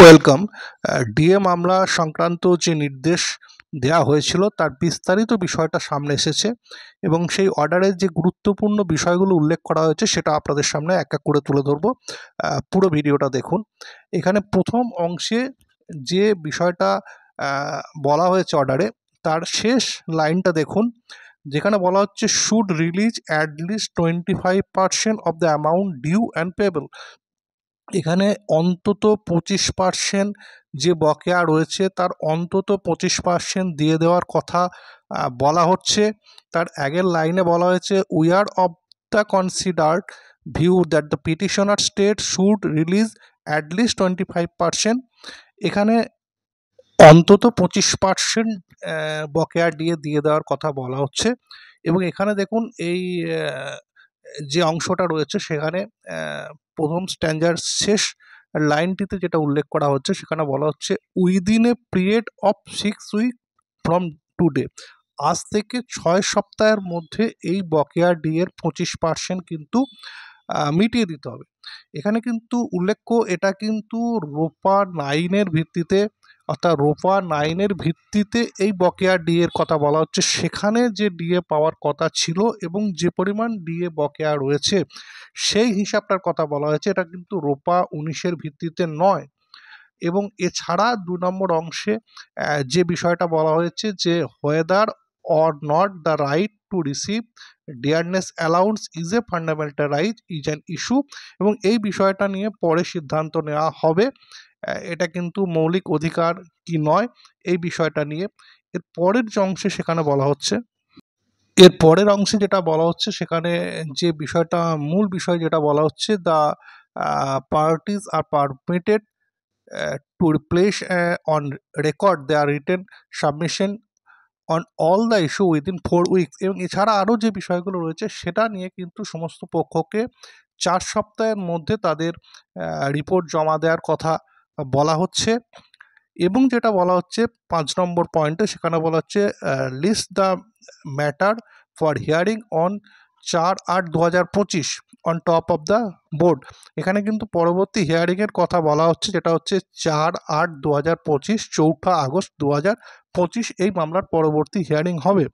Welcome. DA মামলা সংক্রান্ত যে নির্দেশ দেওয়া হয়েছিল তার বিস্তারিত বিষয়টা সামনে এসেছে এবং সেই অর্ডারের যে গুরুত্বপূর্ণ বিষয়গুলো উল্লেখ করা হয়েছে সেটা আপনাদের সামনে এক এক করে তুলে ধরবো। পুরো ভিডিওটা দেখুন। এখানে প্রথম অংশে যে বিষয়টা বলা হয়েছে অর্ডারে, তার শেষ লাইনটা দেখুন, যেখানে বলা হচ্ছে should release at least 25% of the amount due and payable. এখানে অন্তত 25% যে বকেয়া রয়েছে তার অন্তত 25% দিয়ে দেওয়ার কথা বলা হচ্ছে। তার আগের লাইনে বলা হয়েছে we are of the considered view that the petitioner state should release at least 25%। এখানে অন্তত 25% বকেয়া দিয়ে দেওয়ার কথা বলা হচ্ছে। এবং এখানে দেখুন এই যে অংশটা রয়েছে সেখানে প্রথম স্ট্যান্ডার শেষ লাইনটিতে যেটা উল্লেখ করা হচ্ছে সেখানে বলা হচ্ছে within a period of 6 week from today. আজ থেকে 6 সপ্তাহের মধ্যে এই বকেয়া ডিএর 25% কিন্তু মিটিয়ে দিতে হবে। এখানে কিন্তু উল্লেখ্য, এটা কিন্তু রোপা 9-এর ভিত্তিতে, অর্থাৎ রোপা 9-এর ভিত্তিতে এই বকেয়া ডিএর কথা বলা হচ্ছে। সেখানে যে ডিএ পাওয়ার কথা ছিল এবং যে পরিমাণ ডিএ বকেয়া রয়েছে সেই হিসাবটার কথা বলা হয়েছে। এটা কিন্তু রোপা 19-এর ভিত্তিতে নয়। এবং এছাড়া 2 নম্বর অংশে যে বিষয়টা বলা হয়েছে যে whether or not the right to receive dearness allowance is a fundamental right is an issue, এবং এই বিষয়টা নিয়ে পরে সিদ্ধান্ত নেওয়া হবে। এটা কিন্তু মৌলিক অধিকার কি নয় এই বিষয়টা নিয়ে। এর পরের যে অংশে সেখানে বলা হচ্ছে, এর পরের অংশে যেটা বলা হচ্ছে সেখানে যে বিষয়টা মূল বিষয় যেটা বলা হচ্ছে, the parties are permitted to place on record their written submission on all the issue within 4 weeks। এবং এছাড়া আরও যে বিষয়গুলো রয়েছে সেটা নিয়ে কিন্তু সমস্ত পক্ষকে 4 সপ্তাহের মধ্যে তাদের রিপোর্ট জমা দেওয়ার কথা বলা হচ্ছে। এবং যেটা বলা হচ্ছে 5 নম্বর পয়েন্টে, সেখানে বলা হচ্ছে list the matter for hearing on 4/8/2025 on top of the board. এখানে কিন্তু পরবর্তী হিয়ারিংয়ের কথা বলা হচ্ছে, যেটা হচ্ছে 4/8/2025, 4 আগস্ট 2025 এই মামলার পরবর্তী হিয়ারিং হবে।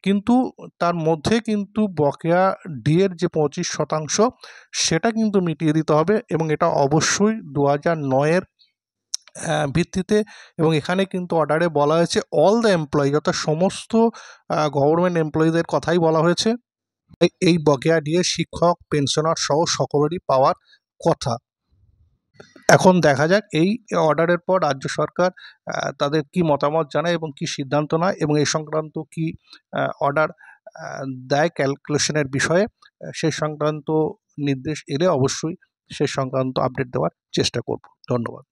কিন্তু তার মধ্যে কিন্তু বকেয়া ডিএর যে 25% সেটা কিন্তু মিটিয়ে দিতে হবে এবং এটা অবশ্যই 2009-এর ভিত্তিতে। এবং এখানে কিন্তু অর্ডারে বলা হয়েছে অল দ্য এমপ্লয়ি, অর্থাৎ সমস্ত গভর্নমেন্ট এমপ্লয়িদের কথাই বলা হয়েছে। এই বকেয়া দিয়ে শিক্ষক, পেনশনার সহ সকলেরই পাওয়ার কথা। এখন দেখা যাক এই অর্ডারের পর রাজ্য সরকার তাদের কি মতামত জানায় এবং কি সিদ্ধান্ত নেয় এবং এই সংক্রান্ত কি অর্ডার দেয় ক্যালকুলেশনের বিষয়ে। সেই সংক্রান্ত নির্দেশ এলে অবশ্যই সে সংক্রান্ত আপডেট দেওয়ার চেষ্টা করব। ধন্যবাদ।